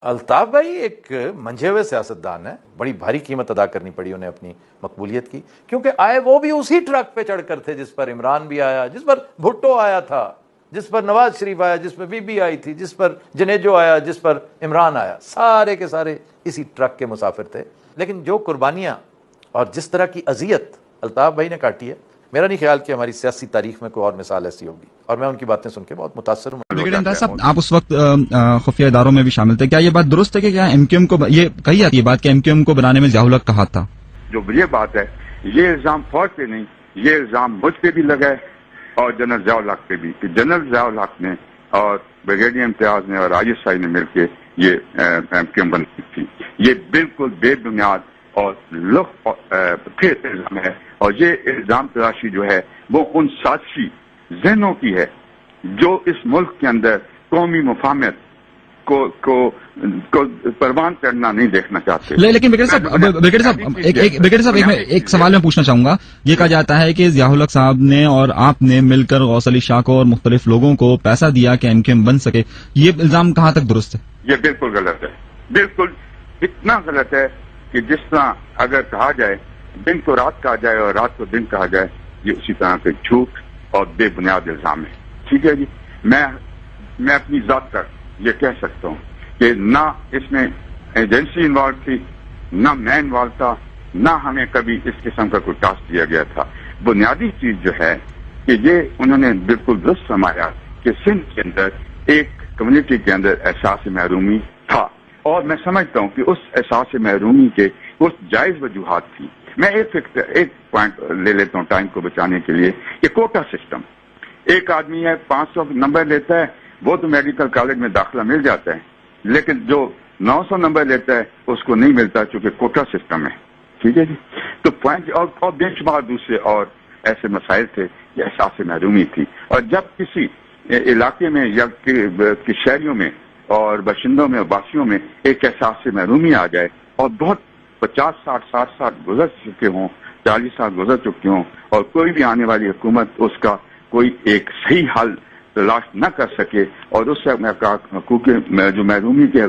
الطاف بھائی ایک منجھے ہوئے سیاستدان ہے, بڑی بھاری قیمت ادا کرنی پڑی انہیں اپنی مقبولیت کی, کیونکہ آئے وہ بھی اسی ٹرک پہ چڑھ کر تھے جس پر عمران بھی آیا, جس پر بھٹو آیا تھا, جس پر نواز شریف آیا, جس پر بی بی آئی تھی, جس پر جنیجو آیا, جس پر عمران آیا, سارے کے سارے اسی ٹرک کے مسافر تھے. لیکن جو قربانیاں اور جس طرح کی اذیت الطاف بھائی نے کاٹی ہے, میرا نہیں خیال کہ ہماری سیاسی تاریخ میں کوئی اور مثال ایسی ہوگی, اور میں ان کی باتیں سن کے بہت متاثر ہوں. لیکن امتیاز صاحب, آپ اس وقت خفیہ اداروں میں بھی شامل تھے, کیا یہ بات درست ہے کہ کیا ایم کیو ایم کو یہ کہی جاتی ہے بات کہ ایم کیو ایم کو بنانے میں ضیاء الحق کا ہاتھ تھا؟ جو یہ بات ہے, یہ الزام فوج پہ نہیں, یہ الزام مجھ پہ بھی لگا ہے اور جنرل ضیاء الحق پہ بھی, کہ جنرل ضیاء الحق نے اور بریگیڈیئر امتیاز نے اور آئی ایس آئی نے مل کے یہ ایم کیو ایم بنی تھی. یہ بالکل بے بنیاد اور پھر الزام ہے, اور یہ الزام تراشی جو ہے وہ ان سازشی ذہنوں کی ہے جو اس ملک کے اندر قومی مفاہمت کو پروان کرنا نہیں دیکھنا چاہتے. لیکن بریگیڈیئر صاحب ایک سوال میں پوچھنا چاہوں گا. یہ کہا جاتا ہے کہ ضیاء الحق صاحب نے اور آپ نے مل کر غوث علی شاہ کو اور مختلف لوگوں کو پیسہ دیا کہ ایم کیو ایم بن سکے. یہ الزام کہاں تک درست ہے؟ یہ بالکل غلط ہے, بالکل اتنا غلط ہے کہ جس طرح اگر کہا جائے دن کو رات کہا جائے اور رات کو دن کہا جائے, یہ اسی طرح کے جھوٹ اور بے بنیاد الزام ہے. ٹھیک ہے جی, میں اپنی ذات تک یہ کہہ سکتا ہوں کہ نہ اس میں ایجنسی انوالو تھی, نہ میں انوالو تھا, نہ ہمیں کبھی اس قسم کا کوئی ٹاسک دیا گیا تھا. بنیادی چیز جو ہے کہ یہ انہوں نے بالکل درست فرمایا کہ سندھ کے اندر ایک کمیونٹی کے اندر احساس محرومی تھا, اور میں سمجھتا ہوں کہ اس احساس محرومی کے کچھ جائز وجوہات تھی. میں ایک پوائنٹ لے لیتا ہوں ٹائم کو بچانے کے لیے, کہ کوٹا سسٹم. ایک آدمی ہے 500 نمبر لیتا ہے, وہ تو میڈیکل کالج میں داخلہ مل جاتا ہے, لیکن جو 900 نمبر لیتا ہے اس کو نہیں ملتا چونکہ کوٹا سسٹم ہے. ٹھیک ہے جی, تو پوائنٹ اور بے شمار دوسرے اور ایسے مسائل تھے, یہ احساس محرومی تھی. اور جب کسی علاقے میں یا شہریوں میں اور باشندوں میں اور باسیوں میں ایک احساس محرومی آ جائے اور بہت 50 60 60 سال گزر چکے ہوں, 40 سال گزر چکے ہوں, اور کوئی بھی آنے والی حکومت اس کا کوئی ایک صحیح حل تلاش نہ کر سکے, اور اس سے حقوق جو محرومی کے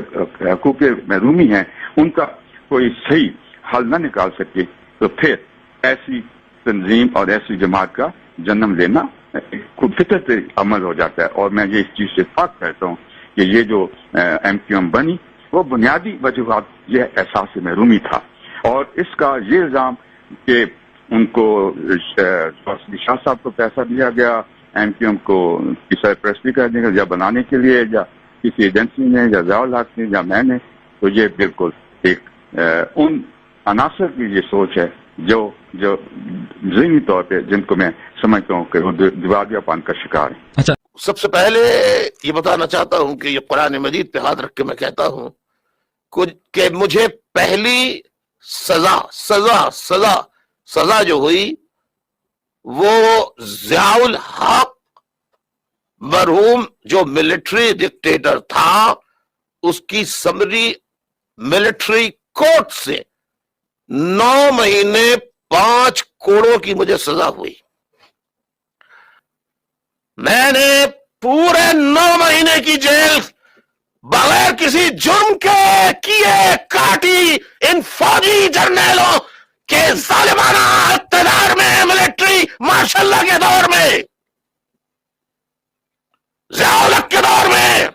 حقوق محرومی ہیں ان کا کوئی صحیح حل نہ نکال سکے, تو پھر ایسی تنظیم اور ایسی جماعت کا جنم لینا خود فطرت عمل ہو جاتا ہے. اور میں یہ اس چیز سے اتفاق کرتا ہوں کہ یہ جو ایم کیو ایم بنی وہ بنیادی وجوہات یہ احساس محرومی تھا. اور اس کا یہ الزام کہ ان کو شاہ صاحب کو پیسہ دیا گیا ایم کیو ایم کو سرپرستی کرنے کا یا بنانے کے لیے, یا کسی ایجنسی نے یا ضیاء الحق نے یا میں نے, تو یہ بالکل ایک ان عناصر کی یہ سوچ ہے جو ذہنی طور پہ جن کو میں سمجھتا ہوں کہ وہ دیوالیہ پان کا شکار ہے. اچھا, سب سے پہلے یہ بتانا چاہتا ہوں کہ یہ قرآن مجید پہ ہاتھ رکھ کے میں کہتا ہوں کہ مجھے پہلی سزا جو ہوئی وہ ضیاء الحق مرحوم جو ملٹری ڈکٹیٹر تھا اس کی سمری ملٹری کورٹ سے 9 مہینے 5 کروڑ کی مجھے سزا ہوئی. میں نے پورے 9 مہینے کی جیل بغیر کسی جرم کے کیے کاٹی ان فوجی جرنیلوں کے ظالمانہ اقتدار میں, ملٹری ماشاء اللہ کے دور میں, ضیاء الحق کے دور میں.